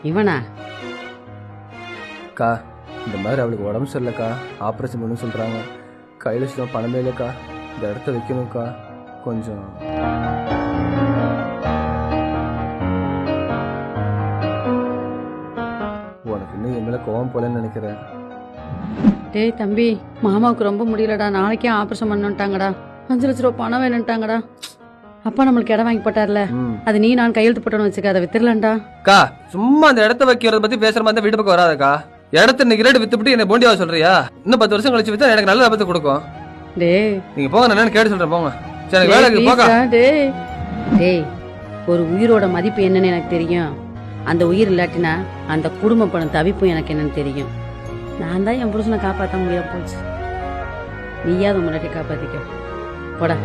இவனா? அக்கா இந்த மாதிரி அவளுக்கு உடம்பு சரியில்லைக்கா, ஆப்ரேஷன் பண்ணு சொல்கிறாங்க. கையில் சுத்தம் பணமே இல்லைக்கா, இந்த இடத்த வைக்கணும்க்கா. கொஞ்சம் உனக்கு இன்னும் என் மேலே கோவம் போலன்னு நினைக்கிறேன். டேய் தம்பி, மாமாவுக்கு ரொம்ப முடியலடா, நாளைக்கே ஆப்ரேஷன் பண்ணுட்டாங்கடா, 5 லட்ச ரூபா பணம் வேணும்ட்டாங்கடா. அப்பா நம்மளுக்கு இடம் வாங்கி போட்டார்ல, அது நீ நான் கையெழுத்து போட்டோன்னு வச்சுக்க, அதை வித்துடலாம்டா. அக்கா சும்மா அந்த இடத்த வைக்கிறத பற்றி பேசுகிற மாதிரி வீட்டு பக்கம் வராதக்கா. இடத்த இன்னைக்கு ரேட்டு வித்துப்பிட்டு என்ன போண்டியா சொல்றியா? இன்னும் 10 வருஷம் கழிச்சு வித்தா எனக்கு நல்ல லாபத்தை கொடுக்கும். டேய் நீங்க போங்க, நான் என்னன்னு கேட்டு சொல்றேன். போங்க, சரி வேலைக்கு போக. டேய் ஒரு உயிரோட மதிப்பு என்னன்னு எனக்கு தெரியும். அந்த உயிர் இல்லாட்டினா அந்த குடும்ப பணம் தவிப்பும் எனக்கு என்னன்னு தெரியும். நான் தான் என் புருஷனை காப்பாற்ற முடியாம போச்சு, நீயாவது முன்னாடி காப்பாத்திக்க போடா.